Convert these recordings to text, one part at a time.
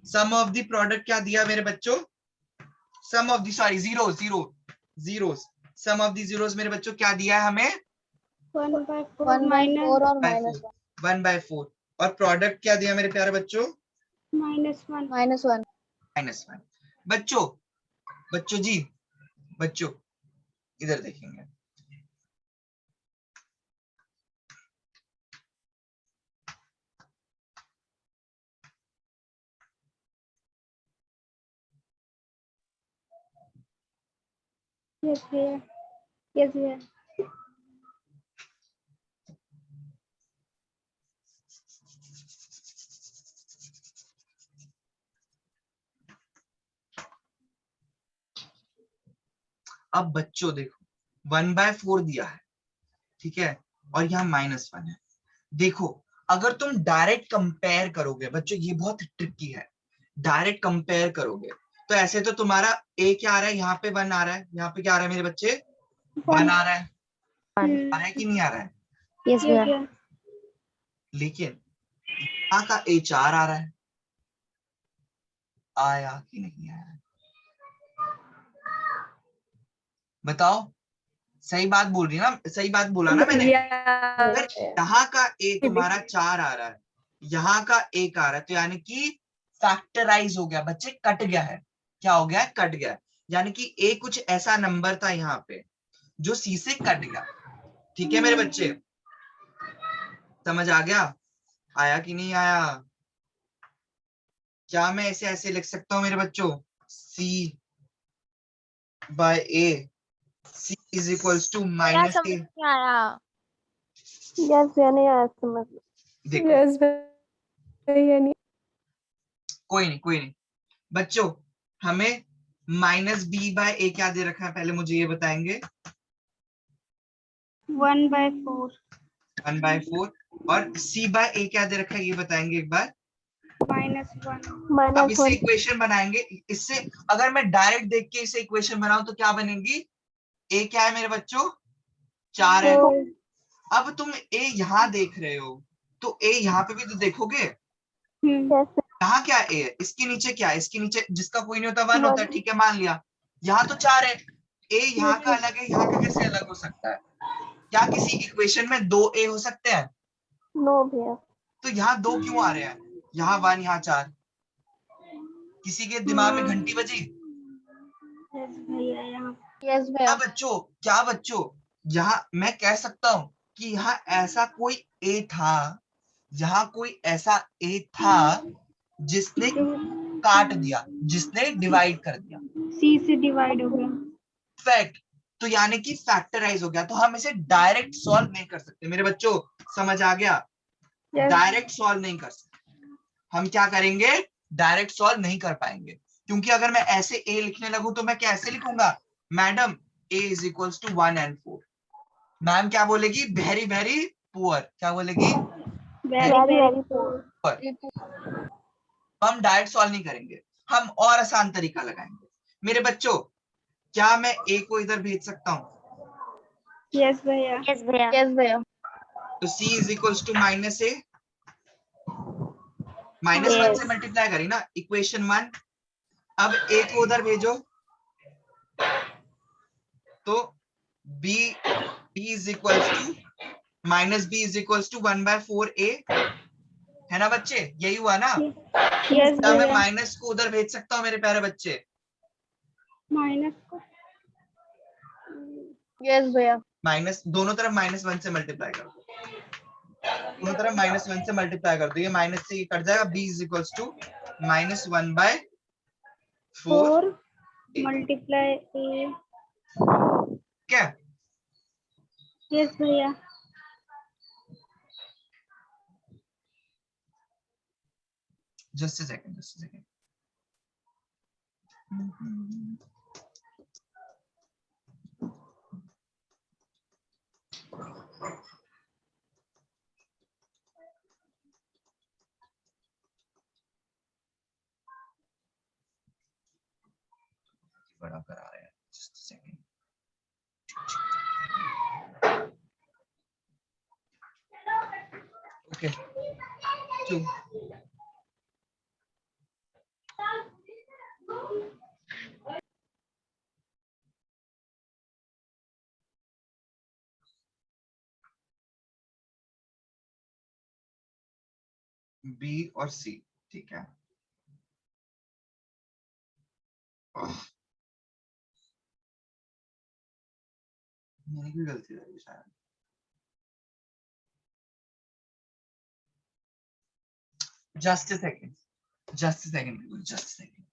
Some of the product क्या दिया मेरे बच्चों, sum of the sorry zeros, sum of the zeros मेरे बच्चों क्या दिया है हमें, 1/4 और -1 1/4, और प्रोडक्ट क्या दिया मेरे प्यारे बच्चों, -1 -1। बच्चों जी, बच्चों इधर देखेंगे, यस भैया, यस भैया। अब बच्चों देखो 1/4 दिया है, ठीक है, और यहाँ -1 है। देखो अगर तुम डायरेक्ट कंपेयर करोगे बच्चों, ये बहुत ट्रिकी है, डायरेक्ट कंपेयर करोगे तो ऐसे तो तुम्हारा a क्या आ रहा है, यहाँ पे 1 आ रहा है, यहाँ पे क्या आ रहा है मेरे बच्चे, 1 आ रहा है, आ रहा है कि नहीं आ रहा है, यस भैया लेकिन यहाँ का a 4 आ रहा है, आया कि नहीं आया, बताओ, सही बात बोल रही ना, सही बात बोला ना मैंने, अगर यहाँ का a तुम्हारा 4 आ रहा है, यहाँ का 1 आ रहा है, तो यानी कि फैक्टराइज हो गया बच्चे, कट गया है, क्या हो गया है, कट गया है, यानी कि a कुछ ऐसा नंबर था यहाँ पे जो c से कट गया, ठीक है मेरे बच्चे, समझ आ गया, आया कि नहीं आया, क्या मैं ऐसे ऐसे लिख सकता हूँ मेरे बच्चों, c by a, c is equals to minus a, yes भैया, नहीं आया समझ। देखो यस भैया, नहीं। कोई नहीं बच्चों, हमें -b/a क्या दे रखा है, पहले मुझे ये बताएंगे, 1/4 1/4, और c/a क्या दे रखा है, ये बताएंगे एक बार। -1 अब इससे इक्वेशन बनाएंगे, इससे अगर मैं डायरेक्ट देख के इसे इक्वेशन बनाऊं तो क्या बनेगी, a क्या है मेरे बच्चों, 4 है, अब तुम a यहाँ देख रहे हो तो a यहाँ पे भी तो देखोगे, यहाँ क्या a है, इसके नीचे क्या है, इसके नीचे जिसका कोई नहीं होता 1 होता है, ठीक है मान लिया, यहाँ तो 4 है, a यहाँ का अलग है, यहाँ का कैसे अलग हो सकता है, क्या किसी इक्वेशन में 2 a हो सकते हैं, नो भैया। तो यहाँ 2 क्यों आ रहे हैं, यहाँ 1 यहाँ 4, किसी के दिमाग में घंटी बजी, यस भैया, यहाँ यस क्या भैया बच्चों, क्या बच्चों, यहाँ मैं कह सकता हूँ कि यहाँ ऐसा कोई a था, यहाँ कोई ऐसा a था जिसने काट दिया, जिसने डिवाइड कर दिया, सी से डिवाइड हो गया। फैक्ट, तो यानी कि फैक्टराइज हो गया, तो हम इसे डायरेक्ट सॉल्व नहीं कर सकते मेरे बच्चों, समझ आ गया, डायरेक्ट सॉल्व नहीं कर सकते, हम क्या करेंगे, डायरेक्ट सॉल्व नहीं कर पाएंगे, क्योंकि अगर मैं ऐसे a लिखने लगूं तो मैं कैसे लिखूंगा, madam a is equals to 1 and 4, ma'am क्या बोलेगी, वेरी वेरी पुअर, क्या बोलेगी, वेरी वेरी पुअर, हम डायरेक्ट सॉल्व नहीं करेंगे, हम और आसान तरीका लगाएंगे मेरे बच्चों, क्या मैं a को इधर भेज सकता हूँ, यस भैया। यस भैया तो c is equals to -a, -1 से मल्टीप्लाई करी ना, इक्वेशन 1, अब a को उधर भेजो, तो b is equals to -b is equals to 1/4a, है ना बच्चे, यही हुआ ना, यस क्या मैं भैया। माइनस को उधर भेज सकता हूँ मेरे प्यारे बच्चे, माइनस को यस भैया माइनस, दोनों तरफ -1 से मल्टीप्लाई कर दो, दोनों तरफ -1 से मल्टीप्लाई कर दो, ये माइनस से ये कट जाएगा, b is equals to -1/4 4 multiply A. क्या, यस भैया। Just a second, just a second, बड़ा करा रहे हैं, just a second, okay, B और सी, ठीक है। मेरी भी गलती रही शायद। Just a second, just a second, just a second.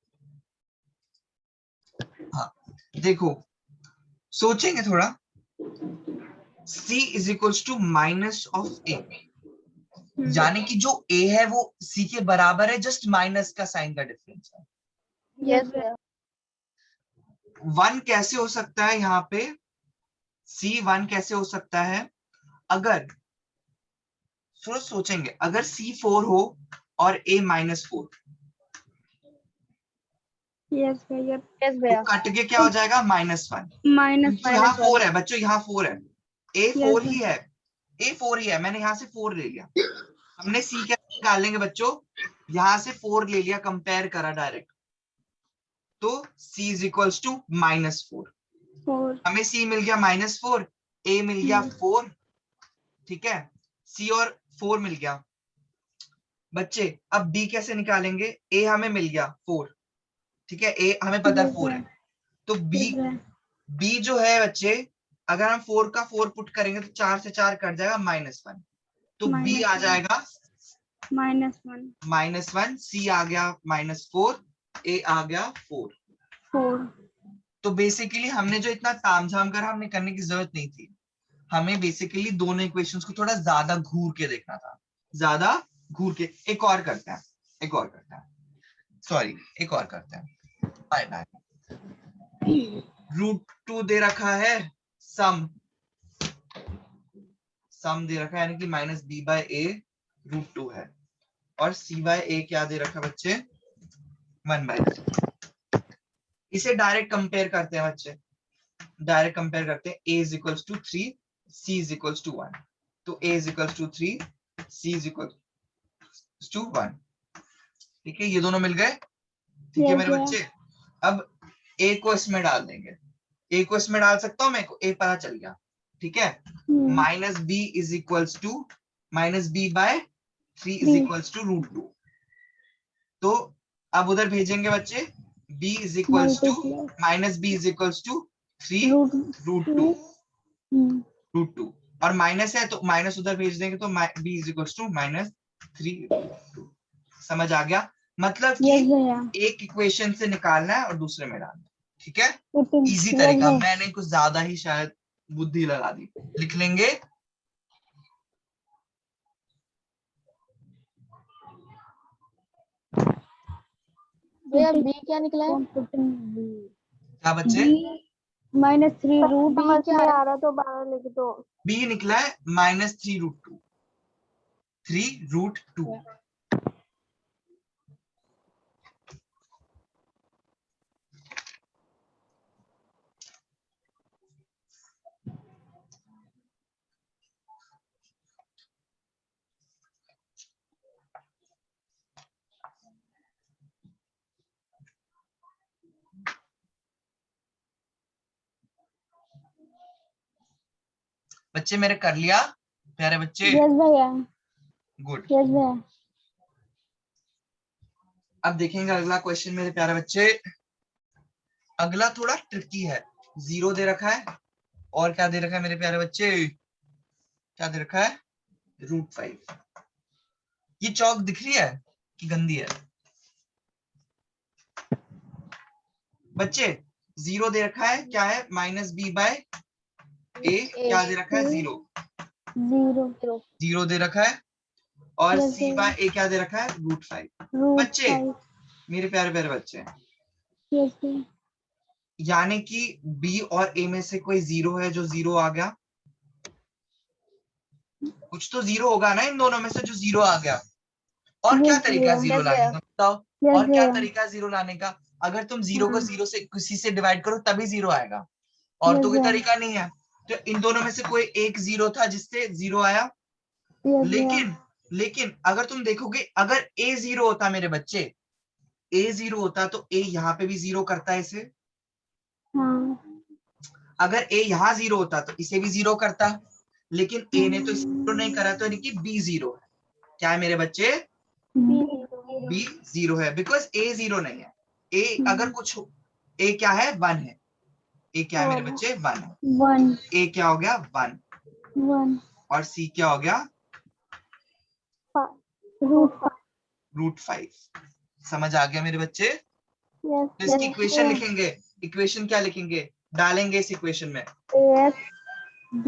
हाँ देखो, सोचेंगे थोड़ा। C is equals to minus of A, यानी कि जो A है वो C के बराबर है, जस्ट माइनस का साइन का डिफरेंस है। यस भैया। 1 कैसे हो सकता है यहाँ पे? C 1 कैसे हो सकता है? अगर थोड़ा सोचेंगे, अगर C 4 हो और A -4, यस भैया। यस तो भैया। कट के क्या हो जाएगा? -1, माइनस क्योंकि यहाँ -1 4 है बच्चों, यहाँ 4 है। A 4 Yes, ही है, A 4 ही है, मैंने यहाँ से 4 ले लिया। हमने C क्या निकाल लेंगे बच्चों? यहाँ से 4 ले लिया, कंपेयर करा डायरेक्ट, तो C इज इक्वल्स टू -4। 4 हमें C मिल गया -4, A मिल गया 4, ठीक है, C और 4 मिल गया। बच्चे अब B कैसे निकालेंगे? A हमें मिल गया 4, ठीक है, A हमें पता है 4 है, तो B जो है बच्चे, अगर हम 4 का 4 पुट करेंगे तो 4 से 4 कट जाएगा, -1, तो B आ जाएगा -1, C आ गया -4, A आ गया 4। 4 तो बेसिकली हमने जो इतना तामझाम करा, हमने करने की जरूरत नहीं थी। हमें बेसिकली दोनों इक्वेशंस को थोड़ा ज्यादा घूर के देखना था, ज्यादा घूर के। एक और करते हैं, एक और करते हैं, सॉरी एक और करते हैं। Bye bye. √2 दे रखा है, सम दे रखा है, यानी कि -b/a √2 है, और c/a क्या दे रखा है बच्चे? 1/3। इसे डायरेक्ट कंपेयर करते हैं बच्चे, डायरेक्ट कंपेयर करते हैं। a is equals to 3, c is equals to 1, तो a is equals to 3, c is equals to 1, ठीक है, ये दोनों मिल गए, ठीक है मेरे बच्चे। अब a को इसमें डाल देंगे, a को इसमें डाल सकता हूं मैं, a पता चल गया, ठीक है। -b is equals to -b/3 is equals to √2, तो अब उधर भेजेंगे बच्चे, b is equals to -b is equals to 3 √2, और माइनस है तो माइनस उधर भेज देंगे, तो b इज इक्वल्स टू -3 √2। समझ आ गया? मतलब कि एक इक्वेशन से निकालना है और दूसरे में डालना है, ठीक है। इजी तरीका, मैंने कुछ ज्यादा ही शायद बुद्धि लगा दी। लिख लेंगे, भैया बी क्या निकला है? क्या बच्चे? -3 रूट बी क्या है? आ रहा तो 12 लिख दो। b निकला है -3 √2, 3 √2। बच्चे मेरे कर लिया प्यारे बच्चे? यस भैया। गुड। यस भैया। अब देखेंगे अगला क्वेश्चन मेरे प्यारे बच्चे। अगला थोड़ा ट्रिकी है, 0 दे रखा है, और क्या दे रखा है मेरे प्यारे बच्चे? क्या दे रखा है? √5। ये चौक दिख रही है कि गंदी है? बच्चे 0 दे रखा है, क्या है? -b/a, क्या दे रखा है? 0 दे रखा है, और c/a क्या दे रखा है? √5। बच्चे मेरे प्यारे प्यारे बच्चे, यानी कि b और a में से कोई 0 है, जो 0 आ गया। कुछ तो 0 होगा ना इन दोनों में से जो 0 आ गया। और क्या तरीका 0 लाने का बताओ? और क्या तरीका 0 लाने का? अगर तुम 0 को 0 से किसी से डिवाइड करो तभी 0 आएगा, और तो कोई तरीका नहीं है। तो इन दोनों में से कोई एक 0 था जिससे 0 आया। लेकिन अगर तुम देखोगे, अगर a 0 होता मेरे बच्चे, a 0 होता तो a यहाँ पे भी 0 करता है इसे। अगर a यहाँ 0 होता तो इसे भी 0 करता, लेकिन a ने तो इसे 0 नहीं करा, तो यानी कि b 0 है। क्या है मेरे बच्चे? बी 0 है, बिकॉज ए 0 नहीं है। ए अगर कुछ ए क्या है, 1 है। ए क्या है मेरे बच्चे, 1 है। 1 ए क्या हो गया, 1। 1 और सी क्या हो गया, √5। समझ आ गया मेरे बच्चे? तो इसकी इक्वेशन लिखेंगे। इक्वेशन क्या लिखेंगे, डालेंगे इस इक्वेशन में ax b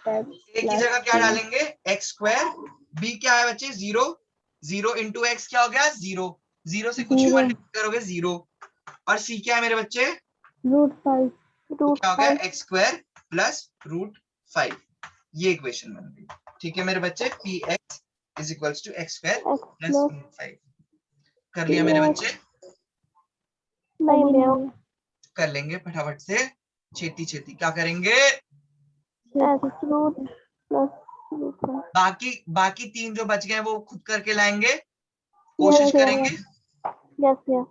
ए की जगह क्या डालेंगे, एक्स स्क्वायर। बी क्या है बच्चे, 0। 0 इंटू एक्स क्या हो गया, 0। 0 से कुछ भी मल्टीप्लाई करोगे 0। और सी क्या है मेरे बच्चे, √5 तो क्या हो गया, एक्स स्क्वायर प्लस √5। ये इक्वेशन बन गई। ठीक है मेरे बच्चे, p x is equals to x square plus √5। कर लिया मेरे बच्चे? नहीं भैया कर लेंगे फटाफट से, छेती छेती। क्या करेंगे, बाकी 3 जो बच गए वो खुद करके लाएंगे, कोशिश करेंगे। यस भैया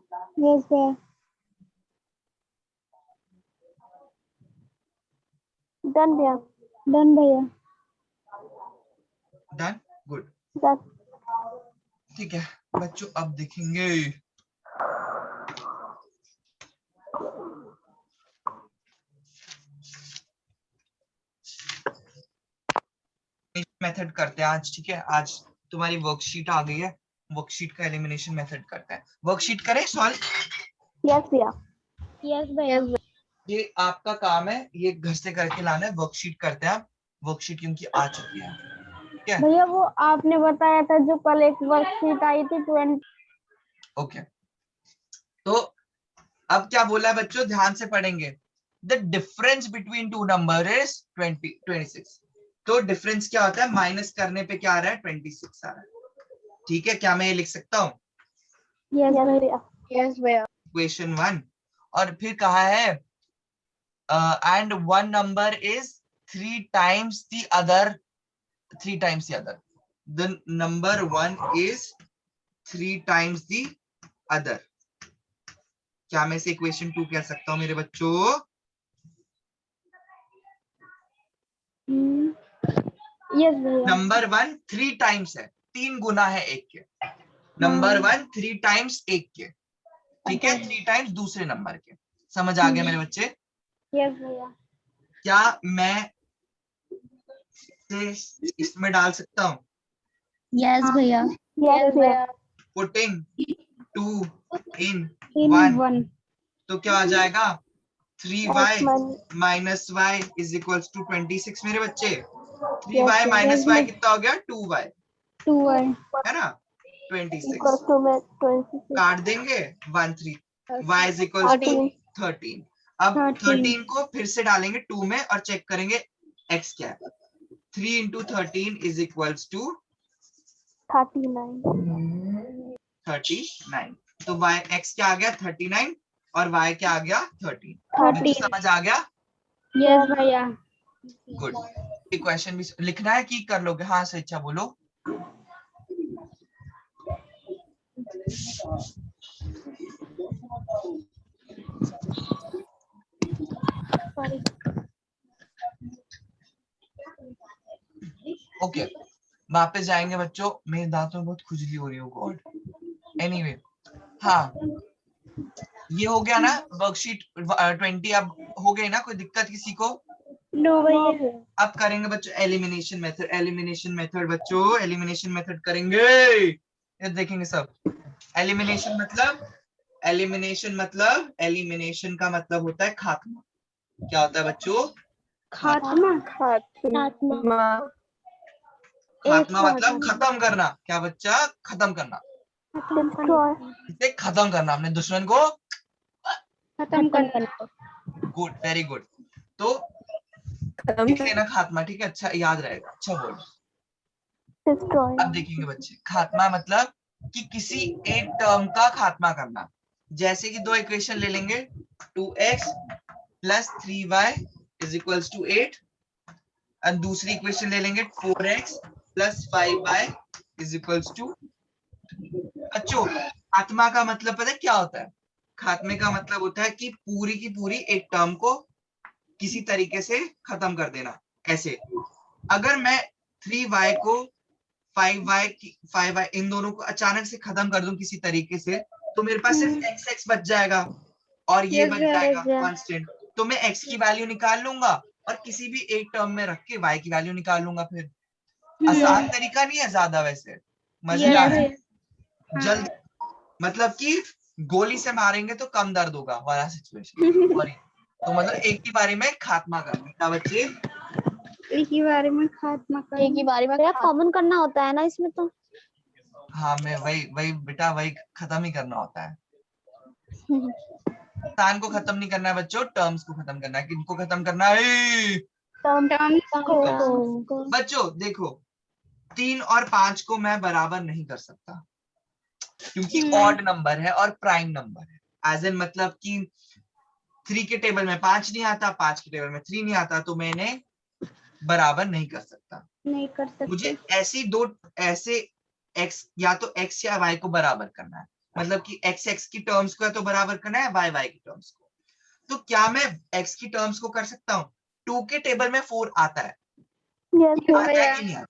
डन भैया डन, गुड। ठीक है बच्चों, अब देखेंगे मेथड करते हैं आज। ठीक है, आज तुम्हारी वर्कशीट आ गई है, वर्कशीट का एलिमिनेशन मेथड करते हैं। वर्कशीट करें सॉल्व? यस भैया ये आपका काम है, ये घर से करके लाना है। वर्कशीट करते हैं, वर्कशीट क्योंकि आ चुकी है। ठीक है भैया, वो आपने बताया था जो कल एक वर्कशीट आई थी 20। ओके, तो अब क्या बोला है बच्चों, ध्यान से पढ़ेंगे। The difference between two number is 26। तो डिफरेंस क्या होता है, माइनस करने पे क्या आ रहा है, 26 आ रहा है। ठीक है, क्या मैं ये लिख सकता हूँ, यस भैया इक्वेशन 1। और फिर कहा है and one number is 3 times the other, 3 times the other. The number 1 is 3 times the other. क्या मैं इसे इक्वेशन 2 कह सकता हूँ मेरे बच्चों? यस भैया नंबर 1 3 टाइम्स है, 3 गुना है एक के। नंबर 1 3 टाइम्स एक के, ठीक है, 3 टाइम्स दूसरे नंबर के। समझ आ गया मेरे बच्चे? यस भैया क्या मैं इसमें डाल सकता हूँ, यस भैया यस भैया पुटिंग 2 in 1, तो क्या आ जाएगा, 3y minus y is equals to 26 मेरे बच्चे। 3y माइनस y कितना हो गया, 2y 2y है ना, 26 काट देंगे 1 3, y इज इक्वल्स टू 13। अब 13 को फिर से डालेंगे 2 में और चेक करेंगे x क्या है। 3 into 13 is equals to 39। तो y x क्या आ गया, 39, और y क्या आ गया, 13। समझ आ गया? यस भैया गुड। ये क्वेश्चन भी लिखना है कि कर लोगे? हाँ से अच्छा बोलो। ओके, वापस जाएंगे बच्चों, मेरे दांतों में बहुत खुजली हो रही है, गॉड। एनीवे, हाँ ये हो गया ना वर्कशीट 20। अब हो गई ना, कोई दिक्कत किसी को? नो भैया अब करेंगे बच्चों एलिमिनेशन मेथड। एलिमिनेशन मेथड बच्चों, एलिमिनेशन मेथड करेंगे, ये देखेंगे सब। एलिमिनेशन मतलब, एलिमिनेशन का मतलब होता है खात्मा। क्या होता है बच्चों, खात्मा खात्मा मतलब खत्म करना। क्या बच्चा, खत्म करना, इसे खत्म करना, अपने दुश्मन को खत्म करना। Good, very good. तो लिख लेना खात्मा, ठीक है, अच्छा याद रहेगा, अच्छा वर्ड। अब देखेंगे बच्चे, खात्मा मतलब कि किसी एक टर्म का खात्मा करना। जैसे कि 2 इक्वेशन ले लेंगे, 2x plus 3y is equals to 8, और दूसरी इक्वेशन ले लेंगे 4x plus 5y is equals to. बच्चों खात्मा का मतलब पता है क्या होता है? खात्मे का मतलब होता है कि पूरी की पूरी एक टर्म को किसी तरीके से खत्म कर देना। ऐसे अगर मैं 3y को 5y इन दोनों को अचानक से खत्म कर दूं किसी तरीके से, तो मेरे पास सिर्फ x बच जाएगा और ये Yes, बच sir, जाएगा yes, sir. कांस्टेंट। तो मैं x की वैल्यू निकाल लूंगा और किसी भी एक टर्म में रख के y की वैल्यू निकाल लूंगा। फिर आसान तरीका नहीं है ज्यादा, वैसे मजेदार है, जल्द, मतलब कि गोली से मारेंगे तो कम दर्द होगा वाला सिचुएशन। और तो मतलब एक ही बारी में खात्मा करना क्या बच्चे? एक ही बारे में खात्मा कर। एक ही बारी में कॉमन करना होता है ना इसमें तो। हाँ, मैं वही वही बेटा, वही खत्म ही करना होता है। स्थान को खत्म नहीं करना है बच्चों, टर्म्स को खत्म करना है। किनको खत्म करना है? टर्म्स को बच्चों देखो, 3 और 5 को मैं बराबर नहीं कर सकता क्योंकि ऑड नंबर है और प्राइम नंबर है। एज इन मतलब कि 3 के टेबल में 5 नहीं आता, 5 के टेबल में 3 नहीं आता, तो मैं इन्हें बराबर नहीं कर सकता। नहीं कर सकते। मुझे ऐसे x या तो x या y को बराबर करना है, मतलब कि x की टर्म्स को या तो बराबर करना है y की टर्म्स को। तो क्या मैं x की टर्म्स को कर सकता हूँ? 2 के टेबल में 4 आता है, आता है कि नहीं आता?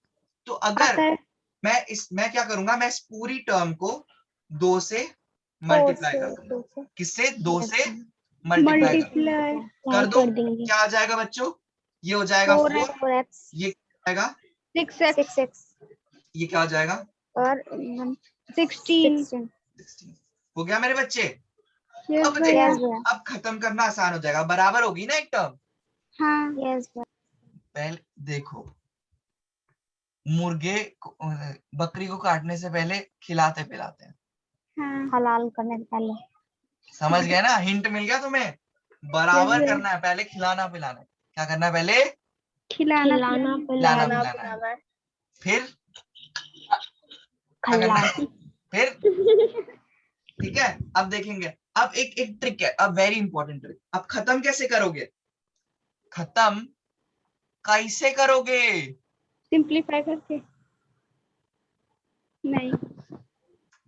तो अगर मैं क्या करूंगा, मैं इस पूरी टर्म को 2 से मल्टीप्लाई कर दूंगा। किससे? 2 से मल्टीप्लाई कर दो। क्या आ जाएगा बच्चों? ये हो जाएगा 4, ये क्या आएगा 6x ये क्या हो जाएगा और 16 हो गया मेरे बच्चे। Yes, अब भैया। देखो, अब खत्म करना आसान हो जाएगा, बराबर होगी ना एक टर्म। हाँ पहले देखो, मुर्गे बकरी को काटने से पहले खिलाते पिलाते हैं, हाँ हलाल करने से पहले। समझ गए ना? हिंट मिल गया तुम्हें? बराबर करना है, पहले खिलाना पिलाना है। क्या करना है? पहले खिलाना पिलाना है, फिर क्या करना है? फिर ठीक है, अब देखेंगे। अब एक ट्रिक है, अब वेरी इंपॉर्टेंट ट्रिक। अब खत्म कैसे करोगे? खत्म कैसे करोगे? सिंप्लीफाई करके नहीं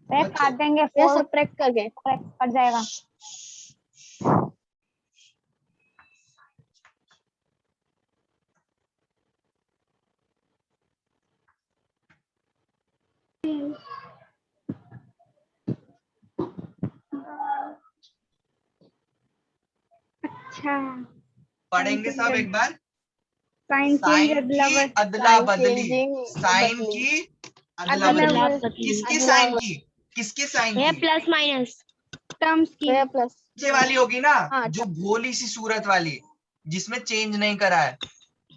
काट देंगे 4 सब्ट्रैक्ट करके कट जाएगा। अच्छा पढ़ेंगे सब एक बार। साइन साइन की अदला बदली, साइन बदली। की अदला बदली। किसकी साइन की? किसके साइन की? प्लस माइनस टर्म्स की प्लस नीचे वाली होगी ना, हाँ, जो भोली सी सूरत वाली, जिसमें चेंज नहीं करा है।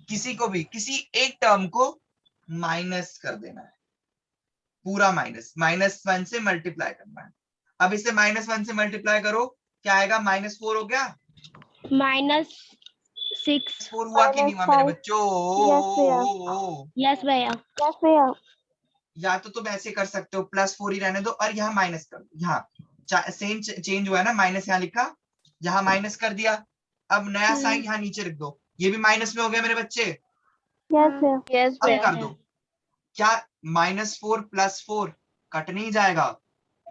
किसी को भी किसी एक टर्म को माइनस कर देना है, पूरा -1 से मल्टीप्लाई करना है। अब इसे -1 से मल्टीप्लाई करो, क्या आएगा? -4 हो गया। -6 4 हुआ कि नहीं हुआ मेरे बच्चों? यस भैया। या तो तुम ऐसे कर सकते हो, +4 ही रहने दो और यहाँ माइनस कर दो। यहाँ सेम चेंज हुआ है ना, माइनस यहाँ लिखा, यहाँ माइनस कर दिया। अब नया साइन यहाँ नीचे रख दो, ये भी माइनस में हो गया मेरे बच्चे। यस अब कर दो, क्या -4 + 4 कट नहीं जाएगा?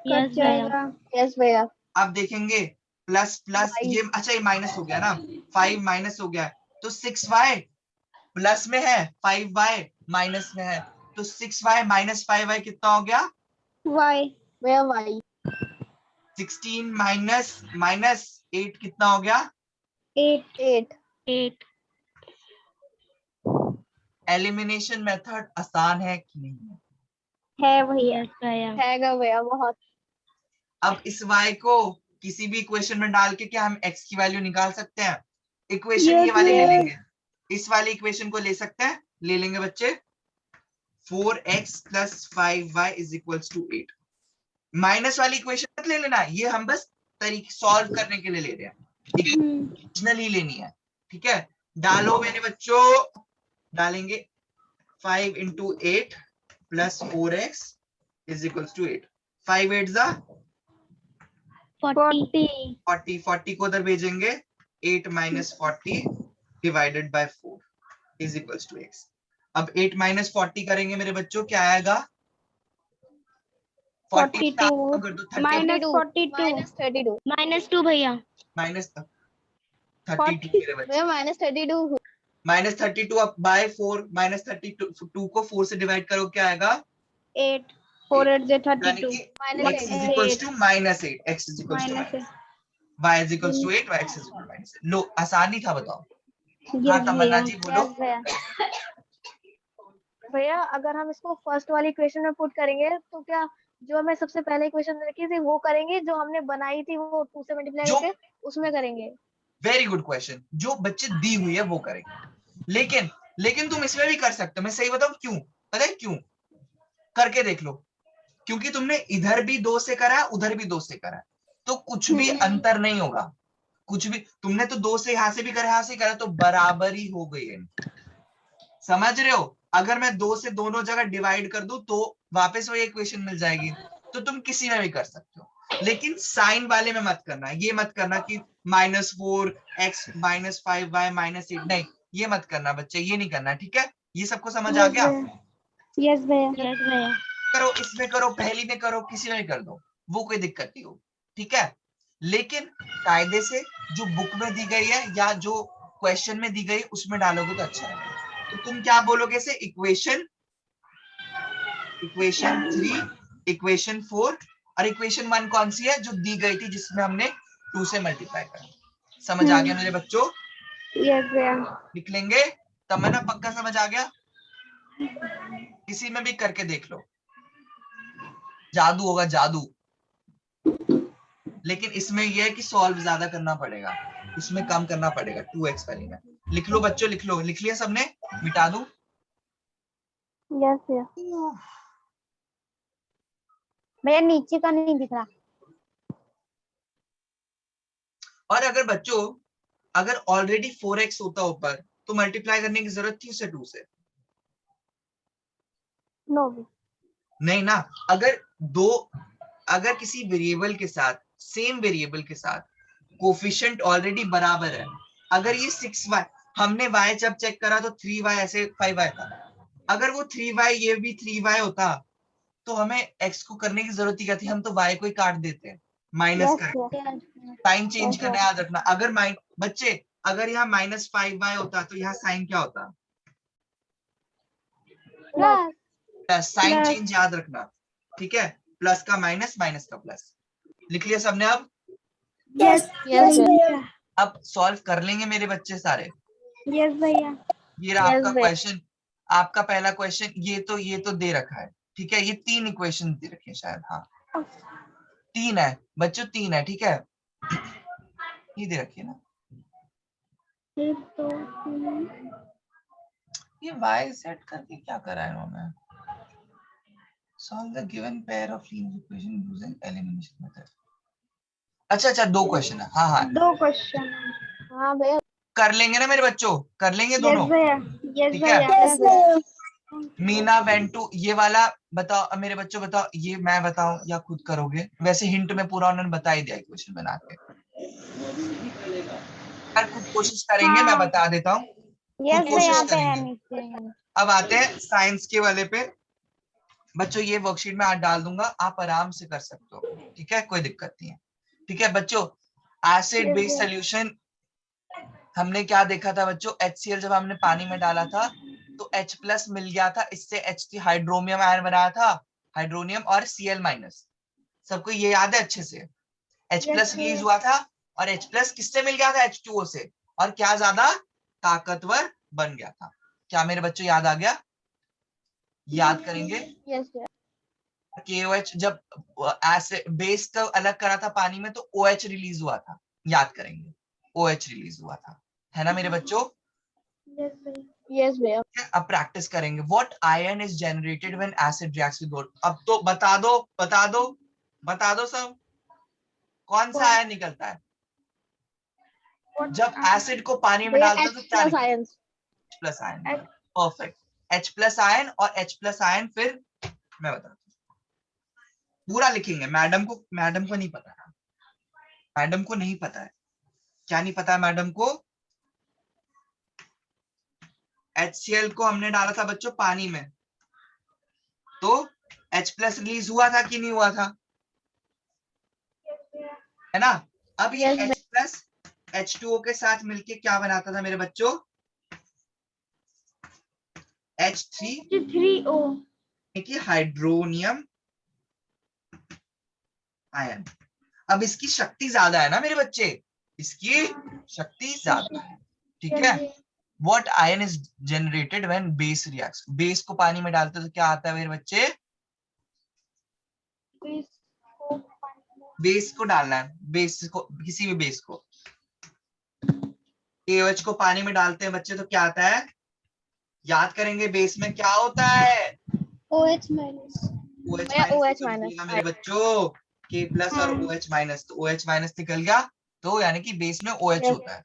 यस भैया। यस भैया। अब देखेंगे प्लस प्लस, ये अच्छा, ये माइनस हो गया ना, 5 माइनस हो गया, तो 6y प्लस में है, 5y माइनस में है, तो 6y - 5y कितना हो गया? y भैया y 16 माइनस 8 कितना हो गया? 8 एलिमिनेशन मेथड आसान है कि नहीं है? है भैया। है भैया बहुत। अब इस y को किसी भी इक्वेशन में डाल के क्या हम x की वैल्यू निकाल सकते हैं? इक्वेशन ये वाले ले लेंगे, इस वाली इक्वेशन को ले सकते हैं, ले लेंगे बच्चे। 4x + 5y = 8। माइनस वाली इक्वेशन मत ले लेना, ये हम बस तरीके सॉल्व करने के लिए ले रहे हैं, इक्वेशन ही लेनी है। ठीक है, डालो मेरे बच्चों, डालेंगे 5 × 8 + 4x = 8। 5 8 ज़ा 40 को उधर भेजेंगे, 8 - 40 / 4 = x। अब 8 - 40 करेंगे मेरे बच्चों, क्या आएगा? 40 कर दो, -42 -2 भैया। -32 मेरे बच्चे, -32 -32 अब बाय 4, -32 को 4 से डिवाइड करो, क्या आएगा? 8 4 8 से यानी 32 कि minus x is 8 equals to -8, x is equals to minus -8, y is equals to 8, y x is equal to -8। लो आसानी था, बताओ। हाँ yes तमन्ना भैया जी बोलो। यस भैया। भैया अगर हम इसको फर्स्ट वाली इक्वेशन में पुट करेंगे तो क्या जो हमें सबसे पहले इक्वेशन रखी थी वो करेंगे, जो हमने बनाई थी वो 2 से मल्टीप्लाई जो करके उसमें करेंगे। वेरी गुड क्वेश्चन, जो बच्चे दी हुई है वो करेंगे। लेकिन तुम इसमें भी कर सकते हो। मैं सही बताऊं क्यों? पता है क्यों? करके देख लो। क्योंकि तुमने इधर भी 2 से करा, उधर भी 2 से करा, तो कुछ भी अंतर नहीं होगा। कुछ भी, तुमने तो 2 से यहां से भी करा, यहां से करा, तो बराबर ही हो गई है। समझ रहे हो? अगर मैं 2 से दोनों जगह डिवाइड कर दूं तो वापस वही इक्वेशन मिल जाएगी। तो तुम किसी में भी कर सकते हो, लेकिन साइन वाले में मत करना। ये मत करना कि -4 x -5 y -8, नहीं, ये मत करना बच्चे, ये नहीं करना, ठीक है? ये सबको समझ आ गया? यस भैया करो, इसमें करो, पहली में करो, किसी में भी कर दो, वो कोई दिक्कत नहीं हो, ठीक है? लेकिन कायदे से जो बुक में दी गई है या जो क्वेश्चन में दी गई उसमें डालोगे तो अच्छा है। तो तुम क्या बोलोगे इसे? इक्वेशन 3, इक्वेशन 4 और इक्वेशन 1 कौन सी है? जो दी गई थी, जिसमें हमने 2 से मल्टीप्लाई करा। समझ आ गया मेरे बच्चों? यस भैया लिख लेंगे? तमन्ना पक्का समझ आ गया? किसी में भी करके देख लो, जादू होगा, जादू। लेकिन इसमें यह है कि सॉल्व ज्यादा करना पड़ेगा, इसमें कम करना पड़ेगा 2x वाली में। लिख लो बच्चों, लिख लो। लिख लिया सबने? मिटा दूं? यस भैया भैया नीचे का नहीं दिख रहा। और अगर बच्चों, अगर ऑलरेडी 4x होता ऊपर, तो मल्टीप्लाई करने की जरूरत थी उसे 2 से? नो नहीं ना। अगर किसी वेरिएबल के साथ, सेम वेरिएबल के साथ कोफिशिएंट ऑलरेडी बराबर है, अगर ये 6y, हमने y जब चेक करा तो 3y ऐसे 5y था, अगर वो 3y ये भी 3y होता तो हमें x को करने की जरूरत ही क्या थी? हम तो y को ही काट देते, माइनस कर, साइन चेंज करना याद रखना। अगर बच्चे, अगर यहाँ -5y होता तो यहाँ साइन क्या होता? प्लस। प्लस। साइन चेंज याद रखना, ठीक है? प्लस का माइनस, माइनस का प्लस। लिख लिया सबने? अब यस भैया अब सॉल्व कर लेंगे मेरे बच्चे सारे। यस भैया ये रहा आपका क्वेश्चन, आपका पहला क्वेश्चन। ये तो दे रखा है, ठीक है? ये 3 इक्वेशन दे रखे हैं शायद, हाँ 3 है बच्चों, 3 है, ठीक है? ये दे रखी है ना। ये y सेट करके क्या करा है इन्होंने? Solve the given pair of linear equation using elimination method। अच्छा 2 क्वेश्चन है, हाँ 2 क्वेश्चन हाँ भैया कर लेंगे ना मेरे बच्चों? कर लेंगे दोनों? यस ठीक है? भैया मीना वेंटू, ये वाला बताओ। अब मेरे बच्चों बताओ, ये मैं बताऊं या खुद करोगे? वैसे हिंट में पूरा उन्होंने बता ही दिया क्वेश्चन बना के। यार खुद कोशिश करेंगे, मैं बता देता हूँ, खुद यस भैया कोशिश यहाँ पे है करेंगे। नीचे। अब आते हैं साइंस के वाले पे। बच्चों ये वर्कशीट में आज डाल दूंगा, आप आराम से कर सकते हो, ठीक है? कोई दिक्कत नहीं है, ठीक है बच्चों? एसिड बेस सोल्यूशन, हमने क्या देखा था बच्चों? HCl जब हमने पानी में डाला था तो H+ मिल गया था, इससे H3 हाइड्रोमियम आयन बनाया था, हाइड्रोनियम और Cl-। सबको ये याद है अच्छे से? H+ रिलीज हुआ था और H+ किससे मिल गया था? H2O से, और क्या ज्यादा ताकतवर बन गया था। क्या मेरे बच्चों याद आ गया? याद करेंगे? यस KOH जब एसिड बेस का अलग करा था पानी में तो OH रिलीज हुआ था, याद करेंगे? OH रिलीज हुआ था, है ना मेरे बच्चों? यस भैया अब प्रैक्टिस करेंगे। What ion is generated when acid reacts with water? अब तो बता दो, बता दो, बता दो सब, कौन सा आयन निकलता है जब एसिड को पानी में डालते हो? तो क्या निकलता है? H+ ion. Perfect, H+ ion. और H+ आयन फिर मैं बताता हूँ, पूरा लिखेंगे। मैडम को नहीं पता है, मैडम को नहीं पता है। क्या नहीं पता है मैडम को? HCl को हमने डाला था बच्चों पानी में, तो H+ रिलीज हुआ था कि नहीं हुआ था? है ना? अब ये H+ H2O के साथ मिलके क्या बनाता था मेरे बच्चों? H3O। कि हाइड्रोनियम आयन। अब इसकी शक्ति ज्यादा है ना मेरे बच्चे, इसकी शक्ति ज्यादा है, ठीक है। What ion is generated when base reacts? Base को पानी में डालते तो क्या आता है मेरे बच्चे? बेस को डालना है, बेस को, किसी भी बेस को, KOH को पानी में डालते हैं बच्चे तो क्या आता है? याद करेंगे बेस में क्या होता है? OH minus. OH OH minus मेरे बच्चों, K प्लस और OH माइनस, तो OH माइनस निकल गया, तो यानी कि बेस में OH होता है।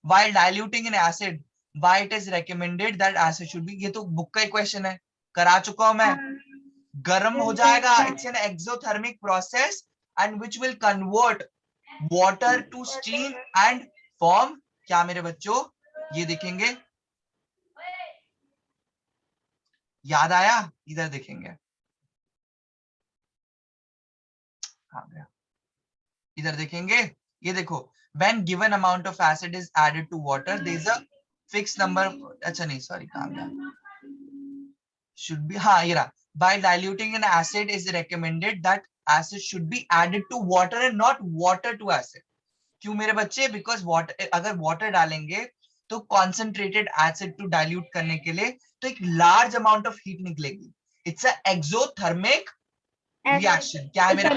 While diluting in acid, why it is recommended that acid should be, ये तो बुक का ही क्वेश्चन है, करा चुका हूं मैं। गर्म हो जाएगा, it's an exothermic process and which will convert water to steam and form, क्या मेरे बच्चों, ये देखेंगे, याद आया? इधर देखेंगे, इधर देखेंगे, ये देखो, when given amount of acid is added to water there is a fixed number, अच्छा नहीं सॉरी, कहां गया, should be, हाँ ये रहा, by diluting an acid is recommended that acid should be added to water and not water to acid। क्यों मेरे बच्चे? बिकॉज वाटर, अगर वाटर डालेंगे तो कॉन्सेंट्रेटेड एसिड टू डाइल्यूट करने के लिए तो एक लार्ज अमाउंट ऑफ हीट निकलेगी, इट्स अ एक्सोथर्मिक रिएक्शन। क्या है मेरा?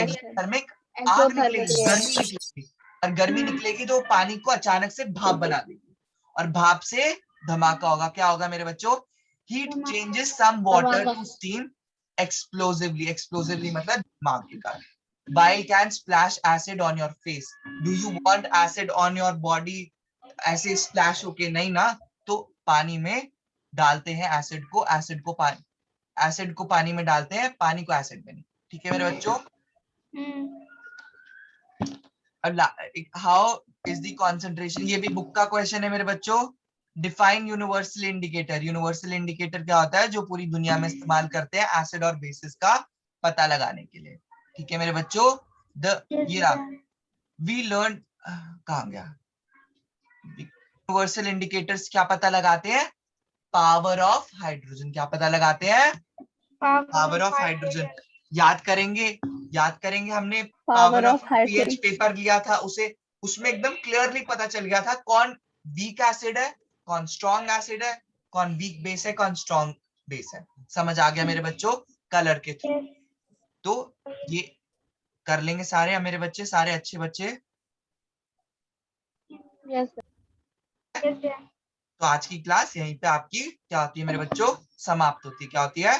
एक्सोथर्मिक, आग निकलेगी, गर्मी निकलेगी, और गर्मी निकलेगी तो पानी को अचानक से भाप बना देगी, और भाप से धमाका होगा, क्या होगा मेरे बच्चों? Heat changes some water to steam explosively, explosively मतलब धमाकेदार। Bile can splash acid on your face. Do you want acid on your body? ऐसे splash होके नहीं ना, तो पानी में डालते हैं एसिड को, एसिड को पानी, एसिड को पानी में डालते हैं, पानी को एसिड में नहीं, ठीक है मेरे बच्चों। हाउ इज द कॉन्सेंट्रेशन, ये भी बुक का क्वेश्चन है मेरे बच्चों। Define universal indicator. Universal indicator क्या होता है? जो पूरी दुनिया में इस्तेमाल करते हैं एसिड और बेसिस का पता लगाने के लिए, ठीक है मेरे बच्चों। ये रहा, वी लर्न, कहां गया, यूनिवर्सल इंडिकेटर्स क्या पता लगाते हैं? Power of hydrogen. क्या पता लगाते हैं? Power of hydrogen. याद करेंगे, याद करेंगे, हमने पावर ऑफ पीएच पेपर लिया था, उसे, उसमें एकदम क्लियरली पता चल गया था कौन वीक एसिड है, कौन स्ट्रॉन्ग एसिड है, कौन वीक बेस है, कौन स्ट्रॉन्ग बेस है। समझ आ गया मेरे बच्चों कलर के थ्रू? तो ये कर लेंगे सारे मेरे बच्चे, सारे अच्छे बच्चे। Yes sir. तो आज की क्लास यहीं पे आपकी क्या होती है मेरे बच्चों? समाप्त होती है। क्या होती है?